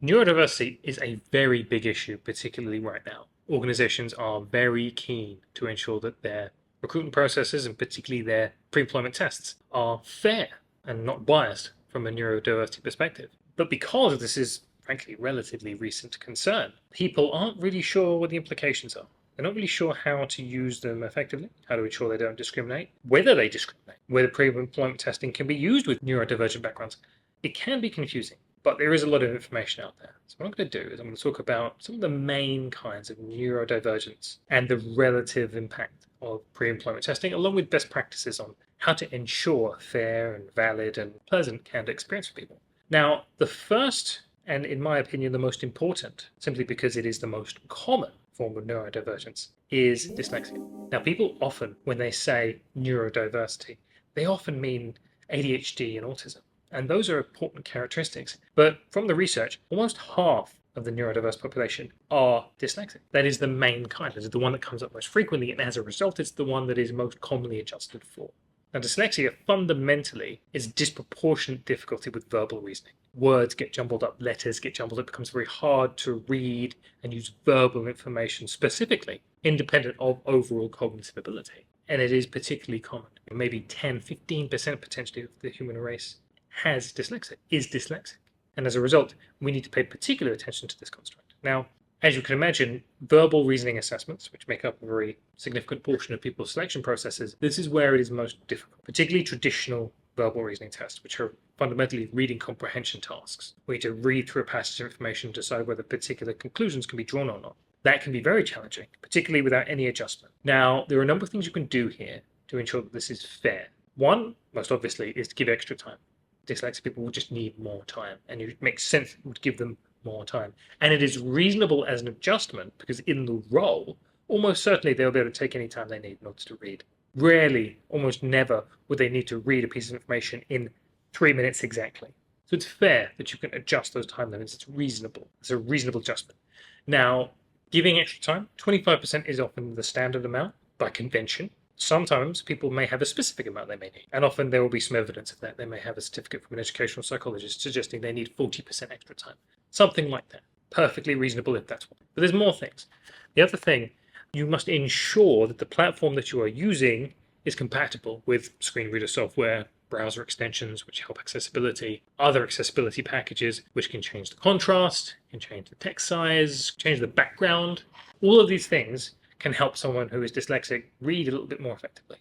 Neurodiversity is a very big issue, particularly right now. Organizations are very keen to ensure that their recruitment processes, and particularly their pre-employment tests, are fair and not biased from a neurodiversity perspective. But because this is, frankly, relatively recent concern, people aren't really sure what the implications are. They're not really sure how to use them effectively, how to ensure they don't discriminate, whether they discriminate, whether pre-employment testing can be used with neurodivergent backgrounds. It can be confusing, but there is a lot of information out there. So what I'm going to do is I'm going to talk about some of the main kinds of neurodivergence and the relative impact of pre-employment testing, along with best practices on how to ensure fair and valid and pleasant candidate experience for people. Now, the first, and in my opinion, the most important, simply because it is the most common form of neurodivergence, is dyslexia. Now, people often, when they say neurodiversity, they often mean ADHD and autism. And those are important characteristics. But from the research, almost half of the neurodiverse population are dyslexic. That is the main kind. It is the one that comes up most frequently, and as a result, it's the one that is most commonly adjusted for. Now, dyslexia fundamentally is disproportionate difficulty with verbal reasoning. Words get jumbled up, letters get jumbled up, it becomes very hard to read and use verbal information specifically, independent of overall cognitive ability. And it is particularly common. Maybe 10, 15% potentially of the human race is dyslexic. And as a result, we need to pay particular attention to this construct. Now, as you can imagine, verbal reasoning assessments, which make up a very significant portion of people's selection processes, this is where it is most difficult, particularly traditional verbal reasoning tests, which are fundamentally reading comprehension tasks. We need to read through a passage of information to decide whether particular conclusions can be drawn or not. That can be very challenging, particularly without any adjustment. Now, there are a number of things you can do here to ensure that this is fair. One, most obviously, is to give extra time. Dyslexic people will just need more time, and it makes sense to give them more time. And it is reasonable as an adjustment because in the role, almost certainly they'll be able to take any time they need in order to read. Rarely, almost never, would they need to read a piece of information in 3 minutes exactly. So it's fair that you can adjust those time limits. It's reasonable. It's a reasonable adjustment. Now, giving extra time, 25% is often the standard amount by convention. Sometimes people may have a specific amount they may need, and often there will be some evidence of that. They may have a certificate from an educational psychologist suggesting they need 40% extra time. Something like that. Perfectly reasonable if that's what. But there's more things. The other thing, you must ensure that the platform that you are using is compatible with screen reader software, browser extensions which help accessibility, other accessibility packages which can change the contrast, can change the text size, change the background. All of these things can help someone who is dyslexic read a little bit more effectively.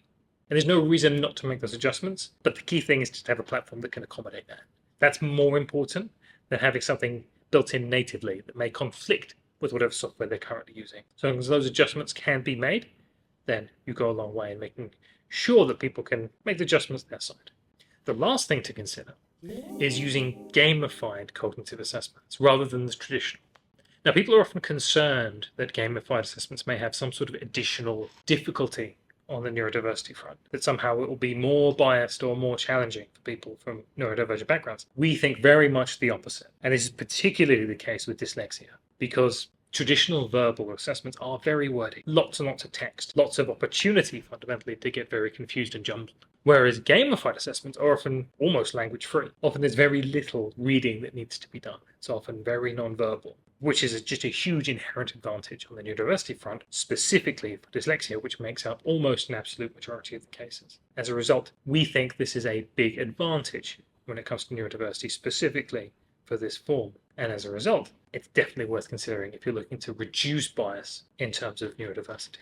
And there's no reason not to make those adjustments, but the key thing is to have a platform that can accommodate that. That's more important than having something built in natively that may conflict with whatever software they're currently using. So as those adjustments can be made, then you go a long way in making sure that people can make the adjustments their side. The last thing to consider is using gamified cognitive assessments rather than the traditional. Now, people are often concerned that gamified assessments may have some sort of additional difficulty on the neurodiversity front, that somehow it will be more biased or more challenging for people from neurodivergent backgrounds. We think very much the opposite. And this is particularly the case with dyslexia, because traditional verbal assessments are very wordy, lots and lots of text, lots of opportunity fundamentally to get very confused and jumbled. Whereas gamified assessments are often almost language free. Often there's very little reading that needs to be done. It's often very non-verbal, which is just a huge inherent advantage on the neurodiversity front, specifically for dyslexia, which makes up almost an absolute majority of the cases. As a result, we think this is a big advantage when it comes to neurodiversity, specifically for this form. And as a result, it's definitely worth considering if you're looking to reduce bias in terms of neurodiversity.